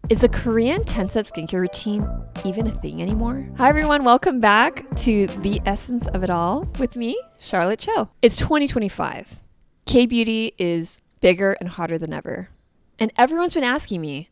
Is a Korean 10-step skincare routine even a thing anymore? Hi everyone, welcome back to The Essence of It All with me, Charlotte Cho. It's 2025. K-beauty is bigger and hotter than ever. And everyone's been asking me,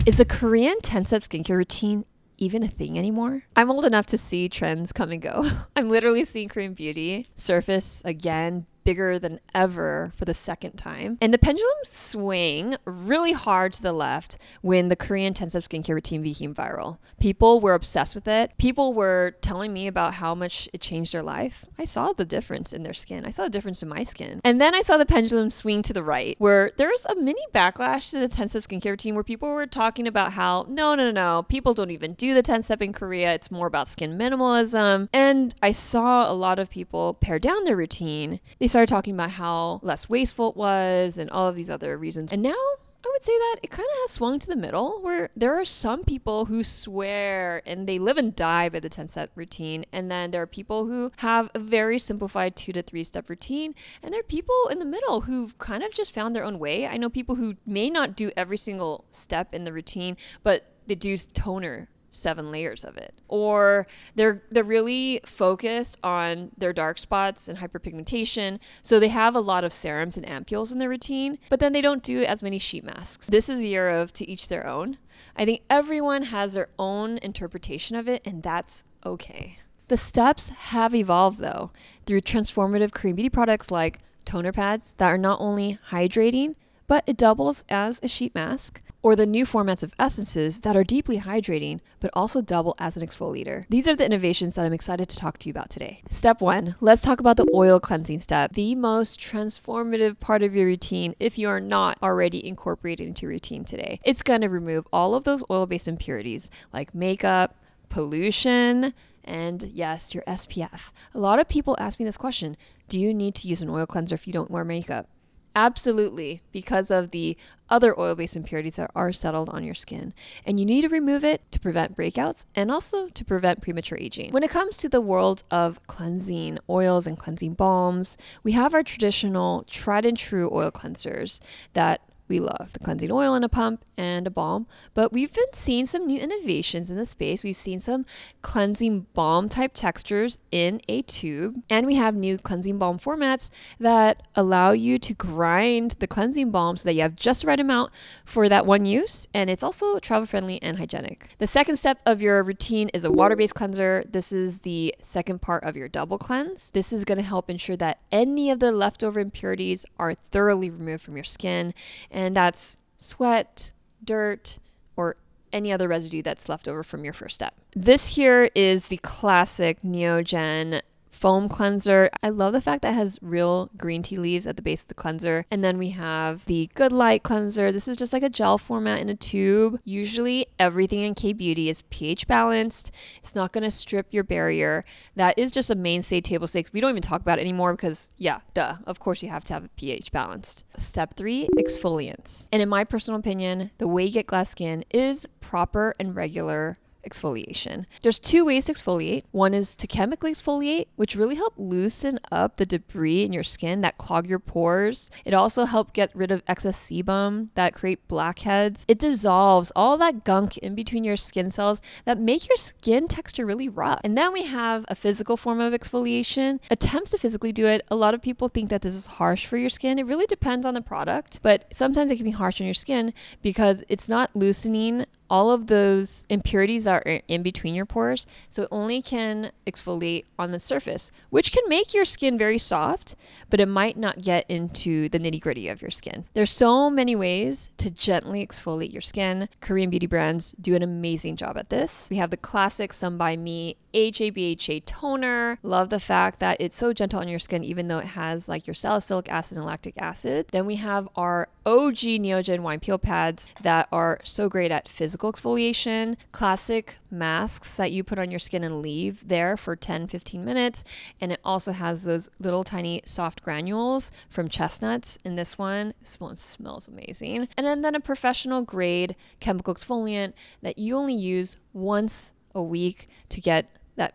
is a Korean 10-step skincare routine even a thing anymore? I'm old enough to see trends come and go. I'm literally seeing Korean beauty surface again, bigger than ever for the second time. And the pendulum swing really hard to the left when the Korean 10-step skincare routine became viral. People were obsessed with it. People were telling me about how much it changed their life. I saw the difference in their skin. I saw the difference in my skin. And then I saw the pendulum swing to the right, where there was a mini backlash to the 10-step skincare routine where people were talking about how, no, people don't even do the 10-step in Korea. It's more about skin minimalism. And I saw a lot of people pare down their routine. They started talking about how less wasteful it was and all of these other reasons. And now I would say that it kind of has swung to the middle, where there are some people who swear and they live and die by the 10-step routine. And then there are people who have a very simplified 2 to 3 step routine. And there are people in the middle who've kind of just found their own way. I know people who may not do every single step in the routine, but they do toner 7 layers of it, or they're really focused on their dark spots and hyperpigmentation, so they have a lot of serums and ampules in their routine, but then they don't do as many sheet masks. This is the year of to each their own. I think everyone has their own interpretation of it, and that's okay. The steps have evolved though through transformative Korean beauty products like toner pads that are not only hydrating, but it doubles as a sheet mask, or the new formats of essences that are deeply hydrating, but also double as an exfoliator. These are the innovations that I'm excited to talk to you about today. Step 1, let's talk about the oil cleansing step, the most transformative part of your routine if you are not already incorporated into your routine today. It's gonna remove all of those oil-based impurities like makeup, pollution, and yes, your SPF. A lot of people ask me this question, do you need to use an oil cleanser if you don't wear makeup? Absolutely, because of the other oil-based impurities that are settled on your skin. And you need to remove it to prevent breakouts and also to prevent premature aging. When it comes to the world of cleansing oils and cleansing balms, we have our traditional tried and true oil cleansers that we love, the cleansing oil in a pump and a balm, but we've been seeing some new innovations in the space. We've seen some cleansing balm type textures in a tube, and we have new cleansing balm formats that allow you to grind the cleansing balm so that you have just the right amount for that one use, and it's also travel friendly and hygienic. The second step of your routine is a water-based cleanser. This is the second part of your double cleanse. This is going to help ensure that any of the leftover impurities are thoroughly removed from your skin, and that's sweat, dirt, or any other residue that's left over from your first step. This here is the classic Neogen foam cleanser. I love the fact that it has real green tea leaves at the base of the cleanser. And then we have the Good Light cleanser. This is just like a gel format in a tube. Usually everything in K-beauty is pH balanced. It's not going to strip your barrier. That is just a mainstay table stakes. We don't even talk about it anymore because of course you have to have a pH balanced. Step 3, exfoliants. And in my personal opinion, the way you get glass skin is proper and regular exfoliation. There's 2 ways to exfoliate. One is to chemically exfoliate, which really help loosen up the debris in your skin that clog your pores. It also helps get rid of excess sebum that create blackheads. It dissolves all that gunk in between your skin cells that make your skin texture really rough. And then we have a physical form of exfoliation. Attempts to physically do it. A lot of people think that this is harsh for your skin. It really depends on the product, but sometimes it can be harsh on your skin because it's not loosening all of those impurities are in between your pores, so it only can exfoliate on the surface, which can make your skin very soft, but it might not get into the nitty-gritty of your skin. There's so many ways to gently exfoliate your skin. Korean beauty brands do an amazing job at this. We have the classic Sun By Me HA/BHA toner. Love the fact that it's so gentle on your skin, even though it has like your salicylic acid and lactic acid. Then we have our OG Neogen wine peel pads that are so great at physical exfoliation. Classic masks that you put on your skin and leave there for 10-15 minutes. And it also has those little tiny soft granules from chestnuts in this one. This one smells amazing. And then a professional grade chemical exfoliant that you only use once a week to get that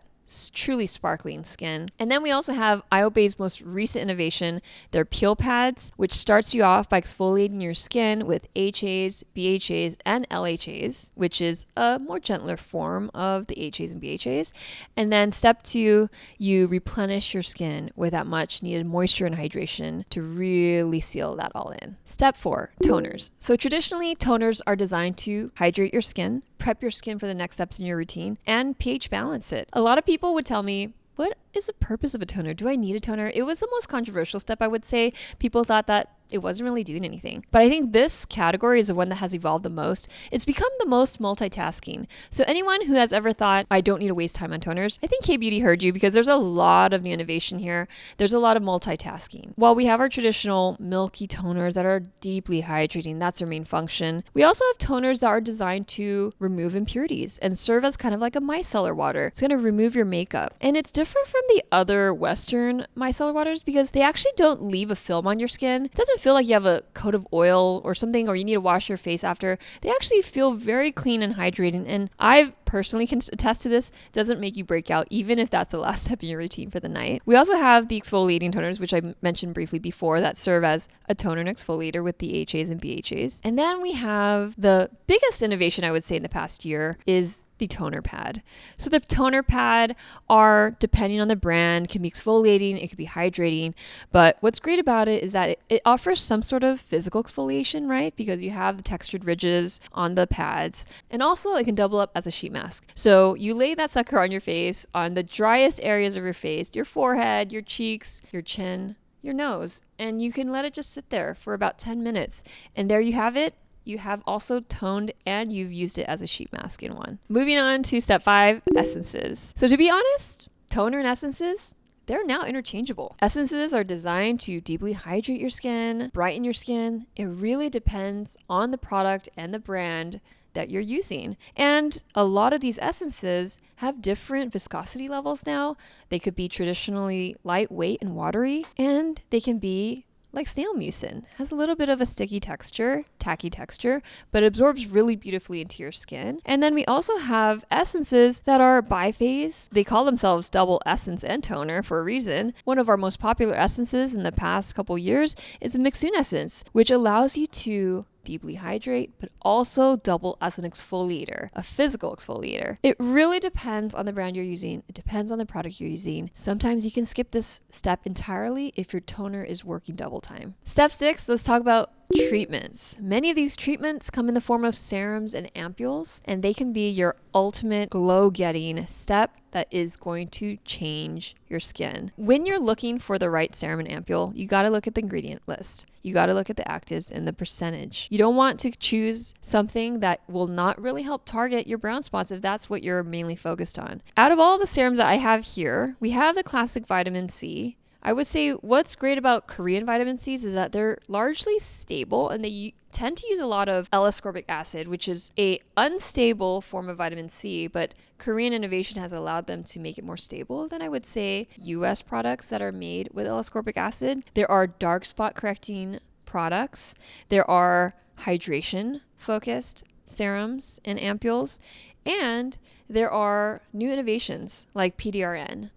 truly sparkling skin. And then we also have IOBA's most recent innovation, their peel pads, which starts you off by exfoliating your skin with HAs, BHAs, and LHAs, which is a more gentler form of the HAs and BHAs. And then step 2, you replenish your skin with that much needed moisture and hydration to really seal that all in. Step 4, toners. So traditionally, toners are designed to hydrate your skin, prep your skin for the next steps in your routine, and pH balance it. A lot of people would tell me, what is the purpose of a toner? Do I need a toner? It was the most controversial step, I would say. People thought that it wasn't really doing anything. But I think this category is the one that has evolved the most. It's become the most multitasking. So anyone who has ever thought, I don't need to waste time on toners, I think K-Beauty heard you, because there's a lot of new innovation here. There's a lot of multitasking. While we have our traditional milky toners that are deeply hydrating, that's their main function, we also have toners that are designed to remove impurities and serve as kind of like a micellar water. It's going to remove your makeup. And it's different from the other Western micellar waters because they actually don't leave a film on your skin. It doesn't feel like you have a coat of oil or something, or you need to wash your face after. They actually feel very clean and hydrating. And I've personally can attest to this. It doesn't make you break out, even if that's the last step in your routine for the night. We also have the exfoliating toners, which I mentioned briefly before, that serve as a toner and exfoliator with the HAs and BHAs. And then we have the biggest innovation, I would say, in the past year is the toner pad. So the toner pad are, depending on the brand, can be exfoliating, it could be hydrating, but what's great about it is that it offers some sort of physical exfoliation, right? Because you have the textured ridges on the pads, and also it can double up as a sheet mask. So you lay that sucker on your face, on the driest areas of your face, your forehead, your cheeks, your chin, your nose, and you can let it just sit there for about 10 minutes. And there you have it. You have also toned and you've used it as a sheet mask in one. Moving on to step 5, essences. So to be honest, toner and essences, they're now interchangeable. Essences are designed to deeply hydrate your skin, brighten your skin. It really depends on the product and the brand that you're using. And a lot of these essences have different viscosity levels now. They could be traditionally lightweight and watery, and they can be like snail mucin. Has a little bit of a sticky texture, tacky texture, but absorbs really beautifully into your skin. And then we also have essences that are biphase. They call themselves double essence and toner for a reason. One of our most popular essences in the past couple years is a Mixun essence, which allows you to deeply hydrate, but also double as an exfoliator, a physical exfoliator. It really depends on the brand you're using. It depends on the product you're using. Sometimes you can skip this step entirely if your toner is working double time. Step 6, let's talk about treatments. Many of these treatments come in the form of serums and ampules, and they can be your ultimate glow-getting step that is going to change your skin. When you're looking for the right serum and ampule, you got to look at the ingredient list. You got to look at the actives and the percentage. You don't want to choose something that will not really help target your brown spots if that's what you're mainly focused on. Out of all the serums that I have here, we have the classic vitamin C. I would say what's great about Korean vitamin Cs is that they're largely stable, and they tend to use a lot of L-ascorbic acid, which is a unstable form of vitamin C, but Korean innovation has allowed them to make it more stable than I would say US products that are made with L-ascorbic acid. There are dark spot correcting products. There are hydration focused serums and ampules, and there are new innovations like PDRN.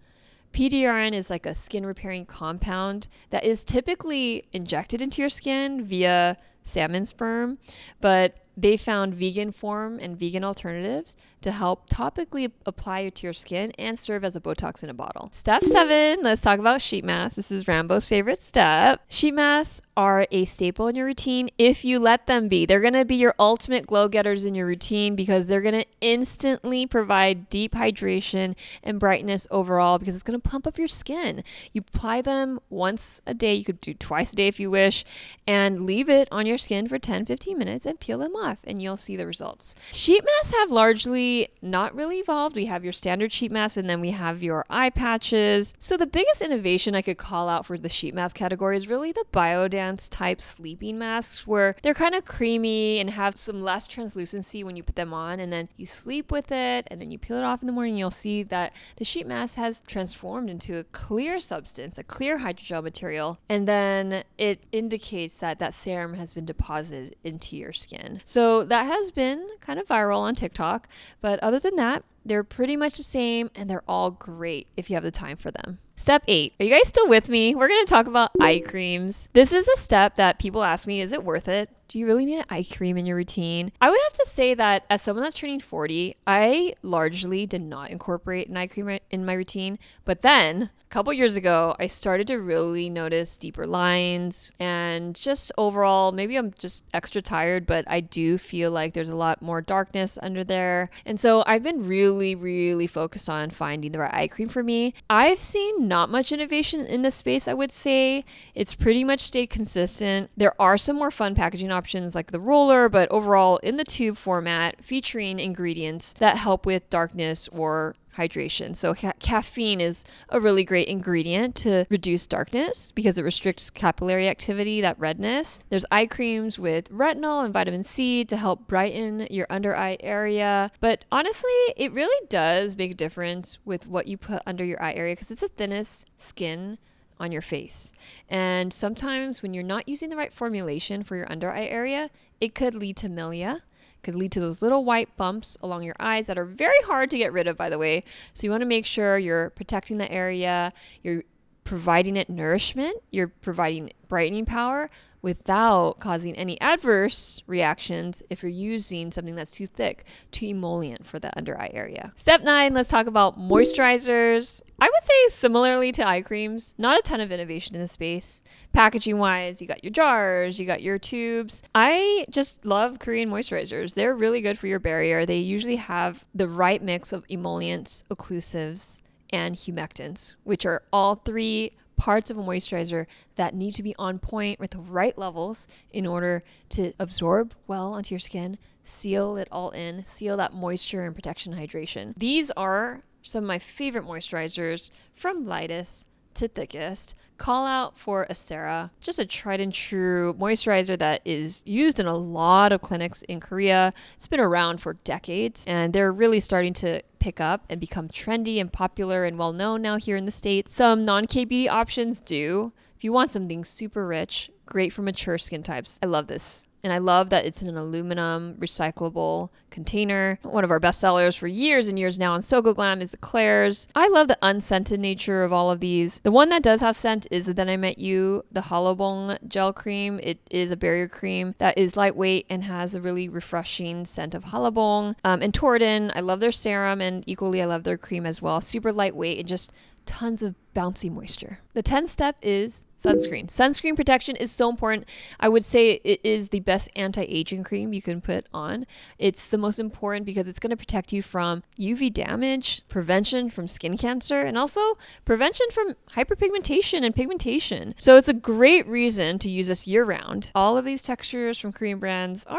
PDRN is like a skin repairing compound that is typically injected into your skin via salmon sperm, but they found vegan form and vegan alternatives to help topically apply it to your skin and serve as a Botox in a bottle. Step 7, let's talk about sheet masks. This is Rambo's favorite step. Sheet masks are a staple in your routine if you let them be. They're going to be your ultimate glow getters in your routine because they're going to instantly provide deep hydration and brightness overall because it's going to plump up your skin. You apply them once a day. You could do twice a day if you wish, and leave it on your skin for 10-15 minutes and peel them off, and you'll see the results. Sheet masks have largely not really evolved. We have your standard sheet mask, and then we have your eye patches. So the biggest innovation I could call out for the sheet mask category is really the biodance type sleeping masks, where they're kind of creamy and have some less translucency when you put them on, and then you sleep with it, and then you peel it off in the morning. You'll see that the sheet mask has transformed into a clear substance, a clear hydrogel material, and then it indicates that that serum has been deposited into your skin. So that has been kind of viral on TikTok. But other than that, they're pretty much the same and they're all great if you have the time for them. Step 8. Are you guys still with me? We're going to talk about eye creams. This is a step that people ask me, is it worth it? Do you really need an eye cream in your routine? I would have to say that as someone that's turning 40, I largely did not incorporate an eye cream in my routine. But then a couple years ago, I started to really notice deeper lines and just overall, maybe I'm just extra tired, but I do feel like there's a lot more darkness under there. And so I've been really focused on finding the right eye cream for me. I've seen not much innovation in this space, I would say. It's pretty much stayed consistent. There are some more fun packaging options like the roller, but overall in the tube format, featuring ingredients that help with darkness or hydration. So caffeine is a really great ingredient to reduce darkness because it restricts capillary activity, that redness. There's eye creams with retinol and vitamin C to help brighten your under eye area. But honestly, it really does make a difference with what you put under your eye area because it's the thinnest skin on your face. And sometimes when you're not using the right formulation for your under eye area, it could lead to milia. Could lead to those little white bumps along your eyes that are very hard to get rid of, by the way. So you want to make sure you're protecting the area, you're providing it nourishment, you're providing brightening power without causing any adverse reactions if you're using something that's too thick, too emollient for the under eye area. Step 9, let's talk about moisturizers. I would say similarly to eye creams, not a ton of innovation in the space. Packaging wise, you got your jars, you got your tubes. I just love Korean moisturizers. They're really good for your barrier. They usually have the right mix of emollients, occlusives, and humectants, which are all 3 parts of a moisturizer that need to be on point with the right levels in order to absorb well onto your skin, seal it all in, seal that moisture and protection hydration. These are some of my favorite moisturizers from lightest to thickest. Call out for Astera, just a tried and true moisturizer that is used in a lot of clinics in Korea. It's been around for decades and they're really starting to pick up and become trendy and popular and well known now here in the States. Some non-K-beauty options do. If you want something super rich, great for mature skin types. I love this. And I love that it's in an aluminum recyclable container. One of our best sellers for years and years now on Soko Glam is the Claire's. I love the unscented nature of all of these. The one that does have scent is the Then I Met You, the Hallabong gel cream. It is a barrier cream that is lightweight and has a really refreshing scent of Hallabong. And Torridon, I love their serum and equally I love their cream as well. Super lightweight and just tons of bouncy moisture. The 10th step is sunscreen. Sunscreen protection is so important. I would say it is the best anti-aging cream you can put on. It's the most important because it's going to protect you from UV damage, prevention from skin cancer, and also prevention from hyperpigmentation and pigmentation. So it's a great reason to use this year-round. All of these textures from Korean brands are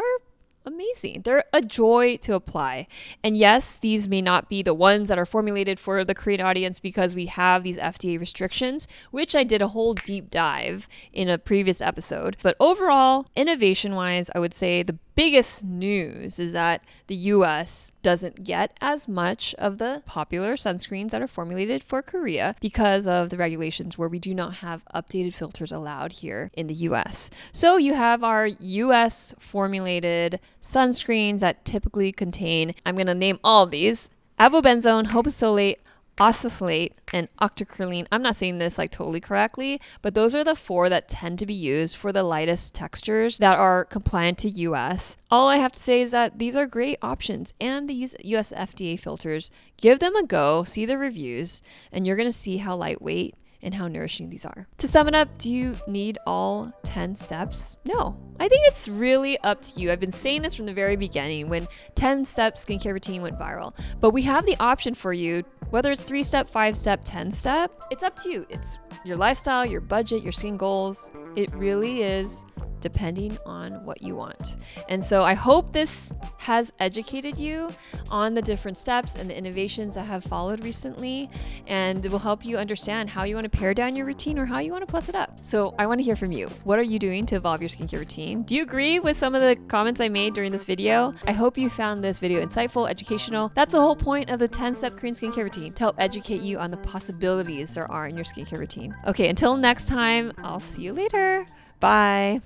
amazing. They're a joy to apply. And yes, these may not be the ones that are formulated for the Korean audience because we have these FDA restrictions, which I did a whole deep dive in a previous episode. But overall, innovation-wise, I would say the biggest news is that the US doesn't get as much of the popular sunscreens that are formulated for Korea because of the regulations where we do not have updated filters allowed here in the US. So you have our US formulated sunscreens that typically contain, I'm going to name all of these, avobenzone, hopesolate, oxalate, and octocrylene. I'm not saying this like totally correctly, but those are the 4 that tend to be used for the lightest textures that are compliant to US. All I have to say is that these are great options and they use US FDA filters. Give them a go, see the reviews, and you're going to see how lightweight and how nourishing these are. To sum it up, do you need all 10 steps? No. I think it's really up to you. I've been saying this from the very beginning when 10-step skincare routine went viral. But we have the option for you, whether it's 3-step, 5-step, 10-step, it's up to you. It's your lifestyle, your budget, your skin goals. It really is depending on what you want. And so I hope this has educated you on the different steps and the innovations that have followed recently, and it will help you understand how you want to pare down your routine or how you want to plus it up. So I want to hear from you. What are you doing to evolve your skincare routine? Do you agree with some of the comments I made during this video? I hope you found this video insightful, educational. That's the whole point of the 10-step Korean skincare routine, to help educate you on the possibilities there are in your skincare routine. Okay, until next time, I'll see you later. Bye.